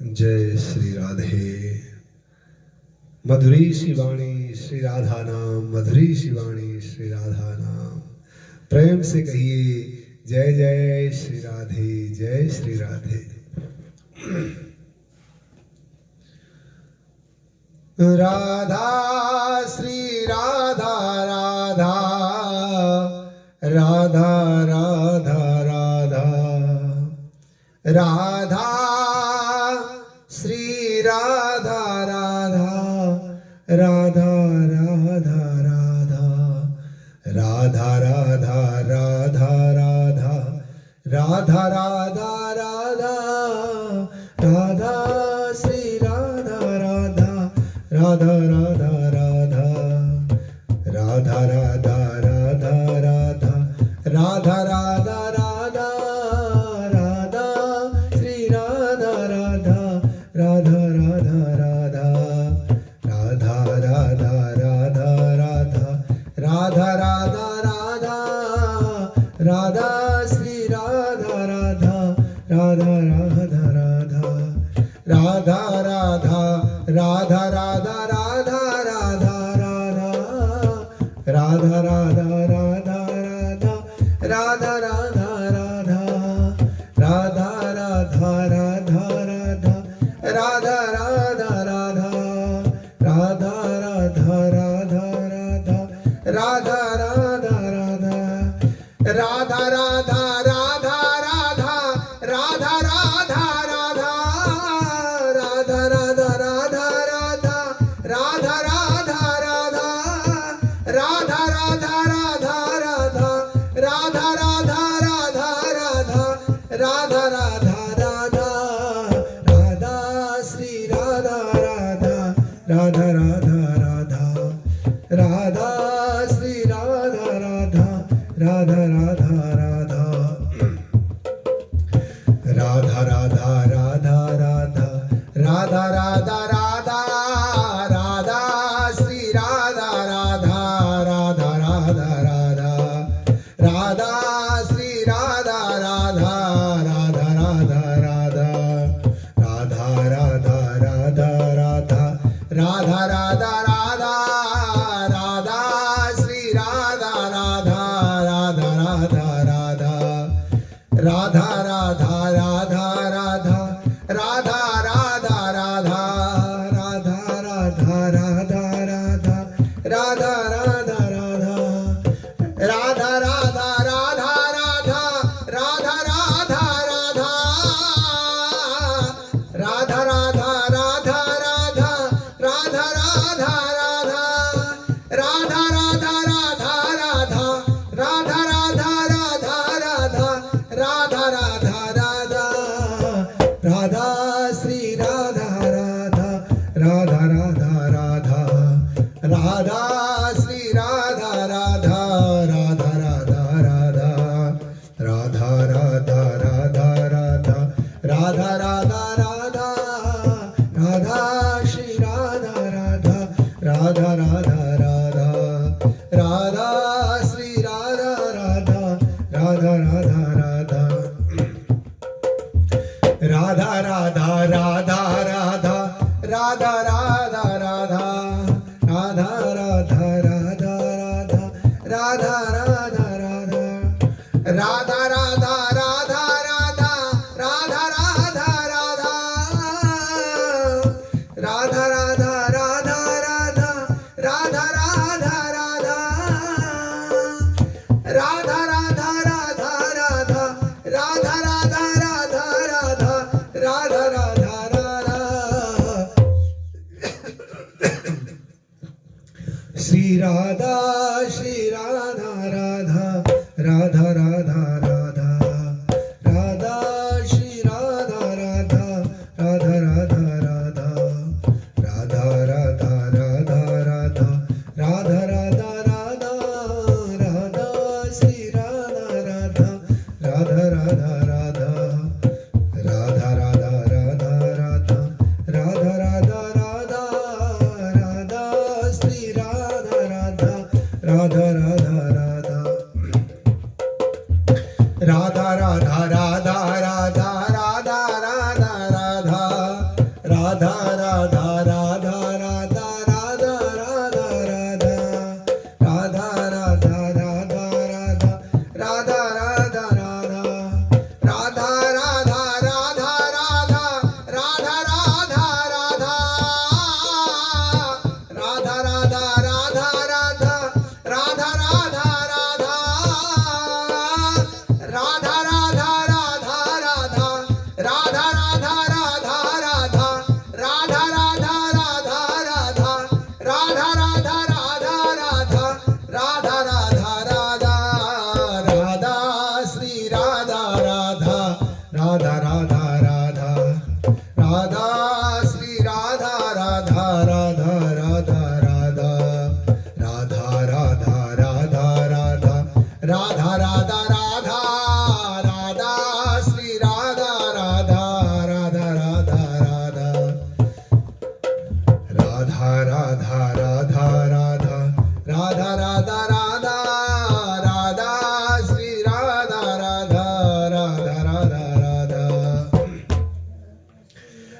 जय श्री राधे। मधुरी शिवाणी श्री राधा नाम, मधुरी शिवाणी श्री राधा नाम। प्रेम से कहिए जय जय श्री राधे, जय श्री राधे। राधा श्री राधा राधा, राधा राधा राधा, राधा श्री राधा राधा, राधा राधा राधा, राधा राधा राधा राधा, राधा राधा राधा, राधा श्री राधा राधा, राधा राधा राधा, राधा राधा राधा राधा, राधा राधा राधा, राधा श्री राधा राधा, राधा राधा राधा, राधा राधा राधा राधा, राधा राधा राधा, राधा श्री राधा राधा, राधा राधा राधा, राधा राधा राधा राधा राधा राधा राधा, राधा राधा राधा राधा, राधा राधा राधा, राधा राधा राधा राधा, राधा राधा राधा, राधा राधा राधा राधा, राधा राधा राधा, राधा राधा राधा राधा, राधा राधा राधा, राधा राधा राधा राधा, राधा राधा राधा, राधा राधा राधा राधा, राधा राधा राधा राधा, राधा राधा राधा, राधा श्री राधा राधा, राधा राधा राधा, राधा श्री राधा राधा, राधा राधा राधा, राधा राधा राधा राधा, राधा राधा राधा, राधा श्री राधा राधा, राधा राधा राधा, राधा श्री राधा राधा, राधा राधा राधा, राधा राधा राधा राधा, राधा राधा राधा, राधा श्री राधा राधा, राधा राधा राधा, राधा राधा राधा राधा, राधा राधा राधा, राधा राधा राधा राधा, राधा राधा राधा, राधा राधा राधा राधा, राधा राधा राधा, राधा राधा राधा राधा, राधा राधा राधा, राधा राधा राधा राधा, राधा राधा राधा राधा, राधा राधा राधा, राधा श्री राधा राधा, राधा राधा राधा, राधा श्री राधा राधा, राधा राधा राधा, राधा राधा राधा राधा, राधा राधा राधा, राधा श्री राधा राधा, राधा राधा राधा, राधा श्री राधा राधा, राधा राधा राधा, राधा राधा राधा राधा, राधा राधा राधा, राधा राधा राधा राधा, राधा राधा राधा, राधा राधा राधा राधा, राधा राधा राधा, राधा राधा राधा राधा, राधा राधा राधा, राधा राधा राधा राधा, राधा राधा राधा राधा, राधा राधा राधा, श्री राधा श्री राधा राधा, राधा राधा राधा, राधा श्री राधा राधा, राधा राधा राधा, राधा राधा राधा राधा, राधा राधा राधा, राधा श्री राधा राधा, राधा राधा राधा, राधा राधा राधा राधा, राधा राधा राधा, राधा श्री राधा राधा,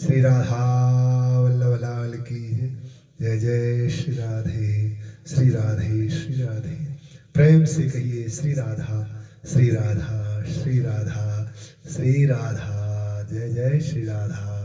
श्री राधा वल्लभ लाल की जय। जय श्री राधे श्री राधे श्री राधे। प्रेम से कहिए श्री राधा श्री राधा श्री राधा श्री राधा। जय जय श्री राधा।